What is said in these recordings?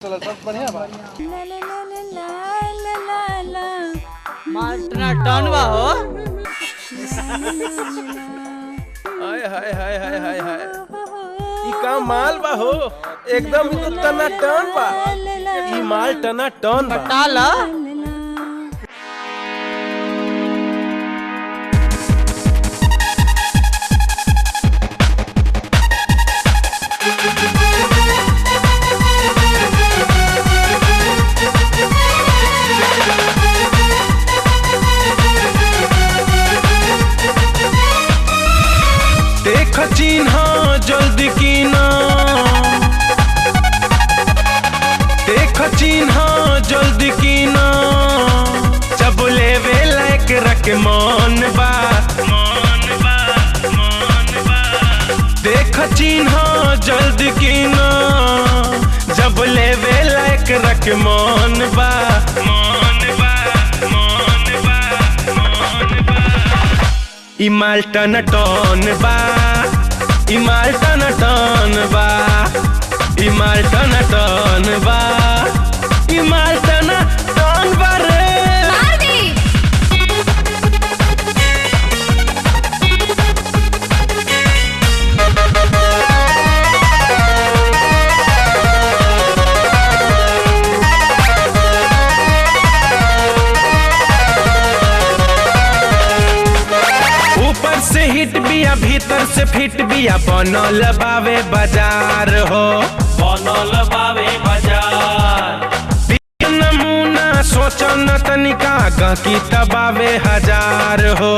चलो सब बढ़िया बा। माल्टना टन बा हो। हाय हाय हाय हाय हाय हाय, ई का माल बा हो, एकदम ही तो टना टन बा। ई माल टना टन बा। टाला देख चिन्ह जल्दी कीना, देख चिन्ह जल्दी कीना, जब लेवे लायक रख मन बा, मन बा, मन बा। देख चिन्ह जल्दी कीना, जब लेवे लायक रख मन बा, मन बा, मन बा, मन बा। ई माल टन टन बा, ई माल टन टन बा, ई माल टन टन बा, ई माल टन टन बा रे। ऊपर से हिट बिया भीतर से फिट बिया, बनल बावे बाजार हो, बनल बावे बाजार। नमूना सोचन तनिका गकी तबावे हजार हो,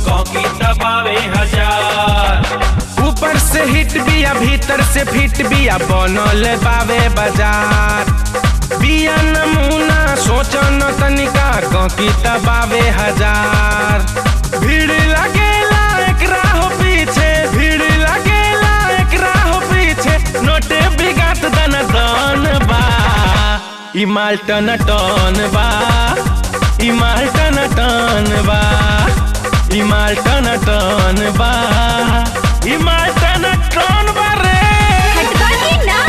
गकी तबावे हजार। ऊपर से हिट बिया भीतर से फिट बिया, बनल बावे बाजार। बिया नमूना सोचन तनिका गकी तबावे हजार। भीड़ लगेला एकरा हो पीछे, भीड़ लगेला एकरा हो पीछे, नोटे बिगात दन दन बा। ई माल टन टन बा, ई माल टन टन बा, ई माल टन टन बा, ई माल टन टन बा रे। हटवानी ना।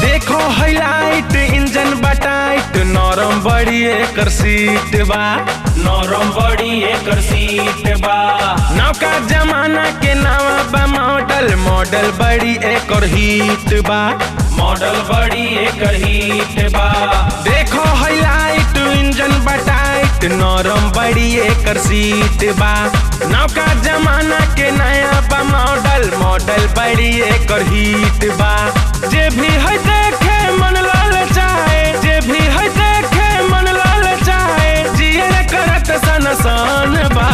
देखो हाईलाइट इंजन बटाइट, नरम बड़ी एकर सीट बा, नरम बड़ी एकर सीट बा। नौका जमाना के नावा बा मॉडल, मॉडल बड़ी एकर हीट बा, मॉडल बड़ी एकर हीट बा। देखो हाईलाइट इंजन बटाइट, नरम बड़ी एकर सीट बा। नौका जमाना के नया बा मॉडल, मॉडल बड़ी एकर हीट बा। जे भी है देखे मन लाल चाहे, जे भी है देखे मन लाल चाहे, जिए करत सन सन बा।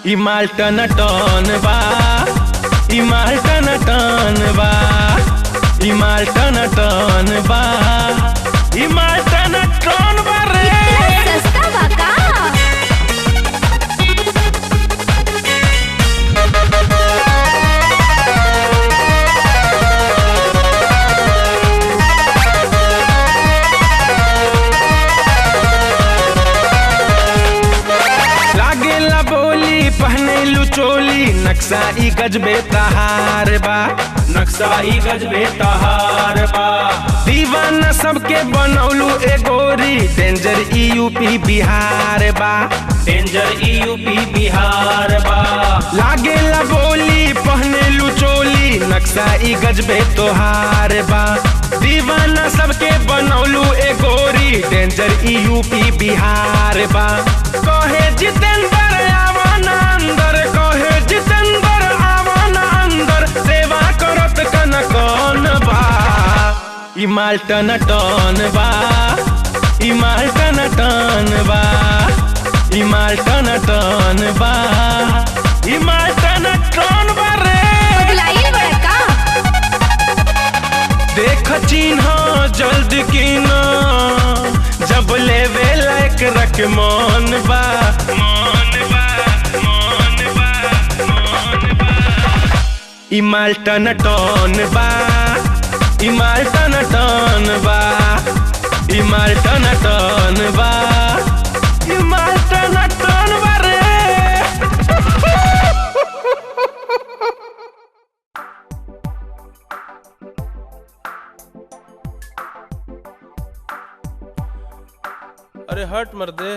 ई माल टन टन बा, ई माल टन टन बा, ई माल टन टन बा, ई माल टन टन बा रे। सस्ता बा का? लागेला बोली पहने लुचोली, नक्शा ई गजबे तहार बा, नक्शा ई गजबे तहार बा। दीवाना सबके बनौलू ए गोरी, डेंजर ई यूपी बिहार बा, डेंजर ई यूपी बिहार बा। लागेला बोली पहने लुचोली, नक्शा ई गजबे तोहार बा। दीवाना सबके बनौलू ए गोरी, डेंजर ई यूपी बिहार बा। कहे जितेंद्र आवन अंदर, कहे जितेंद्र आवन अंदर, सेवा करत कन कौन बा। ई माल टन टन बा, ई माल टन टन बा, ई माल टन टन बा, ई माल टन टन बा रे। पगलाइल बड़ा का? देख चिन्ह जल्दी कीना, जब लेवे लायक रख मन बा, मन बा, मन बा, मन बा। ई माल टन टन बा, ई माल टन टन बा, ई माल टन टन बा, ई माल टन टन अरे हट मर्दे।